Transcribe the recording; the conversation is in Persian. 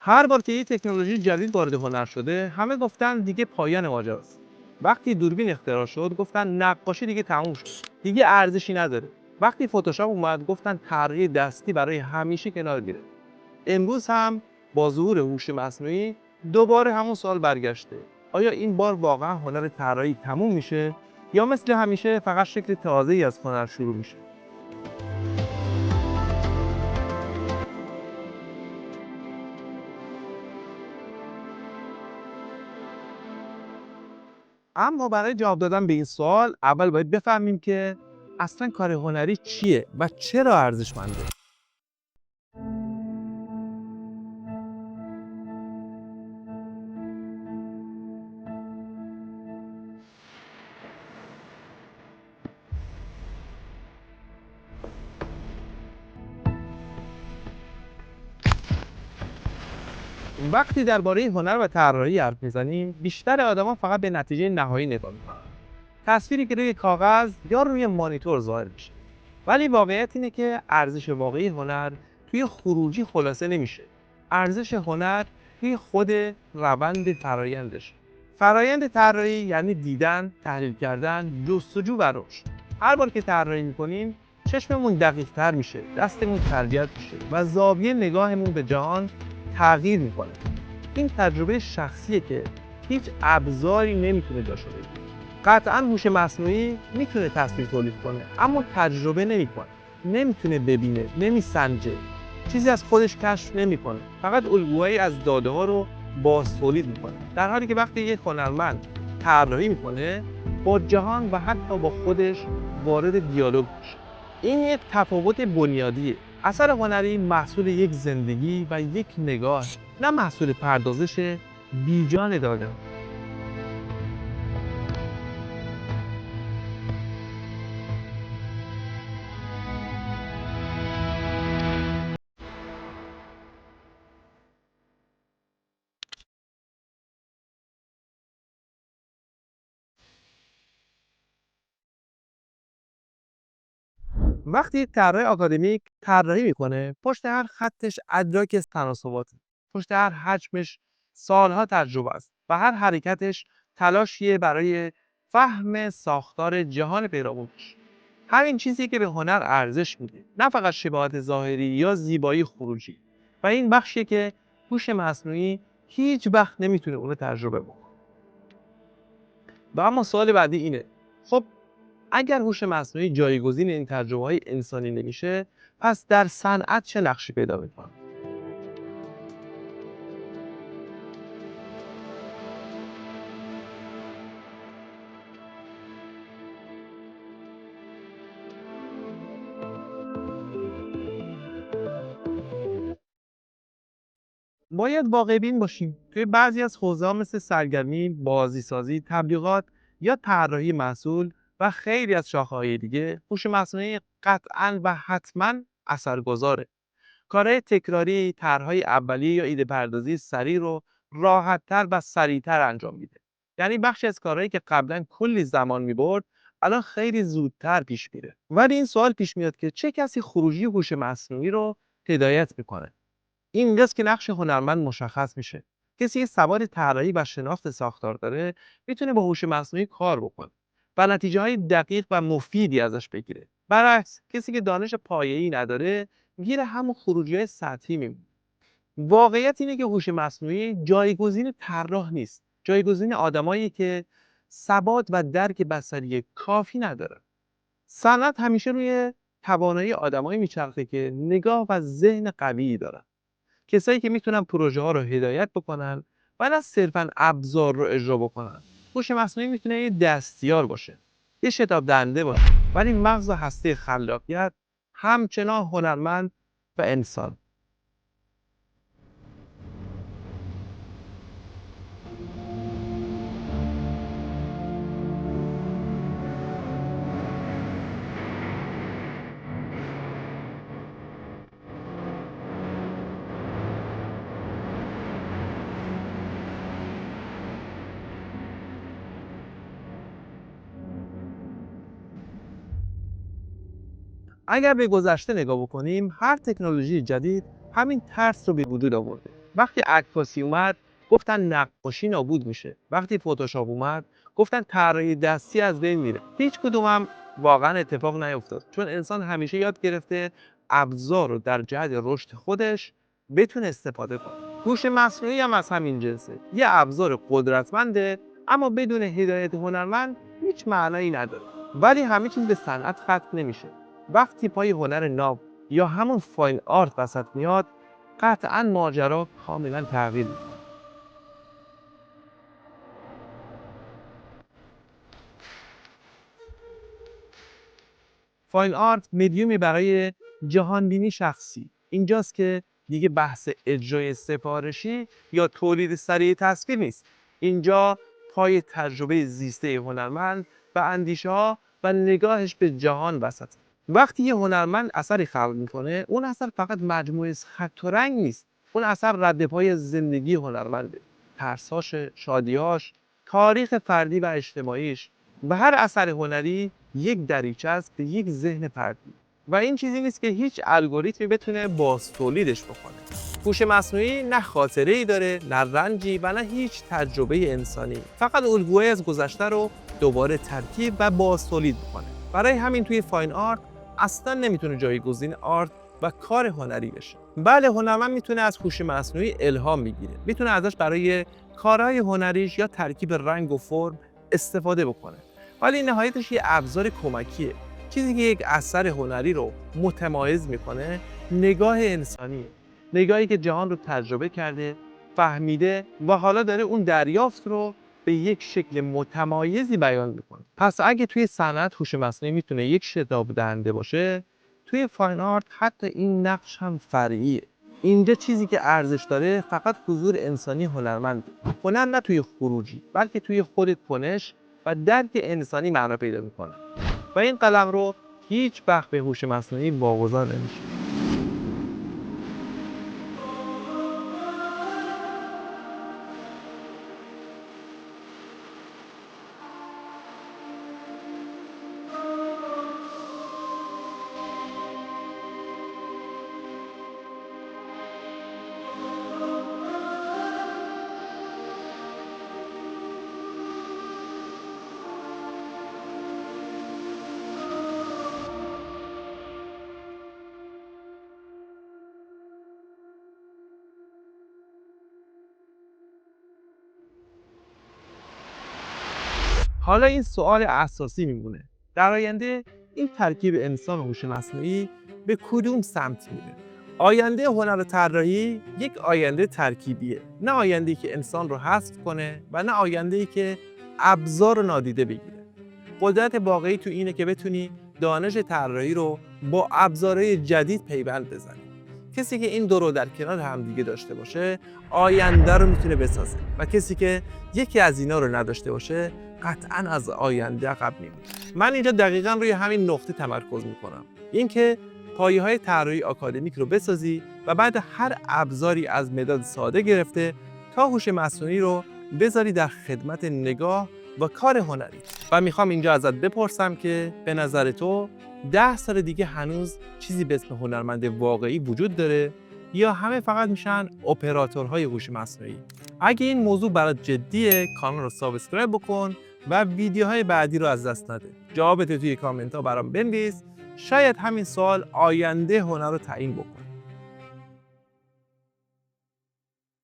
هر بار که یه تکنولوژی جدید وارد هنر شده، همه گفتن دیگه پایان ماجراست. وقتی دوربین اختراع شد، گفتن نقاشی دیگه تموم شد. دیگه ارزشی نداره. وقتی فتوشاپ اومد، گفتن طراحی دستی برای همیشه کنار میره. امروز هم با ظهور هوش مصنوعی دوباره همون سوال برگشته. آیا این بار واقعا هنر طراحی تموم میشه یا مثل همیشه فقط شکل تازه‌ای از هنر شروع میشه؟ اما برای جواب دادن به این سوال اول باید بفهمیم که اصلا کار هنری چیه و چرا ارزشمنده. وقتی درباره هنر و طراحی حرف میزنیم بیشتر آدما فقط به نتیجه نهایی نگاه میکنن، تصویری که روی کاغذ یا روی مانیتور ظاهر میشه. ولی واقعیت اینه که ارزش واقعی هنر توی خروجی خلاصه نمیشه. ارزش هنر توی خود روند فرایندش. فرایند طراحی یعنی دیدن، تحلیل کردن، جستجو و رشد. هر بار که طراحی میکنیم چشممون دقیق‌تر میشه، دستمون تربیت میشه و زاویه نگاهمون به جهان تغییر میکنه. این تجربه شخصیه که هیچ ابزاری نمیتونه جاشو بگیره. قطعاً هوش مصنوعی میتونه تصویر تولید کنه، اما تجربه نمیکنه. نمیتونه ببینه، نمیسنجه، چیزی از خودش کشف نمیکنه. فقط الگوهایی از داده ها رو باز تولید میکنه. در حالی که وقتی یک هنرمند طراحی میکنه، با جهان و حتی با خودش وارد دیالوگ میشه. این یک تفاوت بنیادیه. اثر هنری محصول یک زندگی و یک نگاه، نه محصول پردازش بیجان داده. وقتی طراح آکادمیک طراحی میکنه، پشت هر خطش ادراک تناسباته. پشت هر حجمش سالها تجربه است و هر حرکتش تلاشیه برای فهم ساختار جهان پیرامونش. همین چیزی که به هنر ارزش میده، نه فقط شباهت ظاهری یا زیبایی خروجی. و این بخشیه که هوش مصنوعی هیچ وقت نمیتونه اون رو تجربه بکنه. و اما سوال بعدی اینه: خب اگر هوش مصنوعی جایگزین این تجربه‌های انسانی نمیشه، پس در صنعت چه نقشی پیدا می‌کنه؟ باید واقع بین باشیم. توی بعضی از حوزه‌ها مثل سرگرمی، بازیسازی، تبلیغات یا طراحی محصول و خیلی از شاخه‌های دیگه، هوش مصنوعی قطعاً و حتماً اثرگذاره. کارهای تکراری، طرح‌های اولیه یا ایده پردازی سریع رو راحت‌تر و سریع‌تر انجام میده. یعنی بخشی از کارهایی که قبلا کلی زمان می‌برد، الان خیلی زودتر پیش میره. ولی این سوال پیش میاد که چه کسی خروجی هوش مصنوعی رو هدایت میکنه؟ اینجاست که نقش هنرمند مشخص میشه. کسی که سواد طراحی و شناخت ساختار داره، میتونه با هوش مصنوعی کار بکنه و نتیجه‌های دقیق و مفیدی ازش بگیره. برعکس کسی که دانش پایه‌ای نداره، گیر همون خروجی‌های سطحی میمونه. واقعیت اینه که هوش مصنوعی جایگزین طراح نیست. جایگزین آدمایی که ثبات و درک بصری کافی ندارن. صنعت همیشه روی توانایی آدمایی میچرخه که نگاه و ذهن قوی دارن. کسایی که میتونن پروژه ها رو هدایت بکنن و نه صرفاً ابزار رو اجرا بکنن. هوش مصنوعی میتونه یه دستیار باشه، یه شتاب دهنده باشه، ولی مغز و هسته خلاقیت همچنان هنرمند و انسان. اگر به گذشته نگاه بکنیم، هر تکنولوژی جدید همین ترس رو به وجود آورده. وقتی عکاسی اومد گفتن نقاشی نابود میشه. وقتی فتوشاپ اومد گفتن طراحی دستی از بین میره. هیچ کدومم واقعا اتفاق نیفتاد، چون انسان همیشه یاد گرفته ابزار رو در جهت رشد خودش بتونه استفاده کنه. هوش مصنوعی هم از همین جنسه. یه ابزار قدرتمنده اما بدون هدایت هنرمند هیچ معنایی نداره. ولی همه چیز به صنعت ختم نمیشه. وقتی پای هنر ناب یا همون فاین آرت وسط میاد قطعا ماجرا کاملا تغییر میکنه. فاین آرت مدیومی برای جهانبینی شخصی. اینجاست که دیگه بحث اجرای سفارشی یا تولید سریع تصویر نیست. اینجا پای تجربه زیسته هنرمند و اندیشه ها و نگاهش به جهان وسط. وقتی یه هنرمند اثری خلق میکنه، اون اثر فقط مجموعه از خط و رنگ نیست. اون اثر رد پای زندگی هنرمنده. ترساش، شادیاش، تاریخ فردی و اجتماعیش. و هر اثر هنری یک دریچه است به یک ذهن فردی و این چیزی نیست که هیچ الگوریتمی بتونه باز تولیدش بکنه. هوش مصنوعی نه خاطره‌ای داره، نه رنجی و نه هیچ تجربه انسانی. فقط الگوهای از گذشته رو دوباره ترکیب و باز تولید میکنه. برای همین توی فاین آرت اصلا نمیتونه جایگزین آرت و کار هنری بشه. بله، هنرمند میتونه از هوش مصنوعی الهام بگیره. میتونه ازش برای کارهای هنریش یا ترکیب رنگ و فرم استفاده بکنه. ولی نهایتش یه ابزار کمکیه. چیزی که یک اثر هنری رو متمایز میکنه نگاه انسانیه. نگاهی که جهان رو تجربه کرده، فهمیده و حالا داره اون دریافت رو به یک شکل متمایزی بیان میکنه. پس اگه توی صنعت هوش مصنوعی میتونه یک شتاب دهنده باشه، توی فاین آرت حتی این نقش هم فرعیه. اینجا چیزی که ارزش داره فقط حضور انسانی هنرمند. هنر نه توی خروجی، بلکه توی خود کنش و درک انسانی معنا پیدا میکنه و این قلم رو هیچ وقت به هوش مصنوعی واگذار نمیشه. حالا این سوال اساسی میمونه: در آینده این ترکیب انسان و هوش مصنوعی به کدوم سمت میره؟ آینده هنر و طراحی یک آینده ترکیبیه، نه آینده‌ای که انسان رو حذف کنه و نه آینده‌ای که ابزار رو نادیده بگیره. قدرت واقعی تو اینه که بتونی دانش طراحی رو با ابزارهای جدید پیوند بزنی. کسی که این دو رو در کنار همدیگه داشته باشه آینده رو میتونه بسازه و کسی که یکی از اینا رو نداشته باشه قطعاً از آینده عقب میمونه. من اینجا دقیقاً روی همین نقطه تمرکز میکنم، اینکه پایه‌های طراحی آکادمیک رو بسازی و بعد هر ابزاری از مداد ساده گرفته تا هوش مصنوعی رو بذاری در خدمت نگاه و کار هنری. و میخوام اینجا ازت بپرسم که به نظر تو 10 سال دیگه هنوز چیزی به اسم هنرمند واقعی وجود داره یا همه فقط میشن اپراتورهای هوش مصنوعی؟ اگه این موضوع برات جدیه کانال رو سابسکرایب بکن و ویدیوهای بعدی رو از دست نده. جوابت توی کامنت ها برام بنویس، شاید همین سوال آینده هنر رو تعیین بکنه.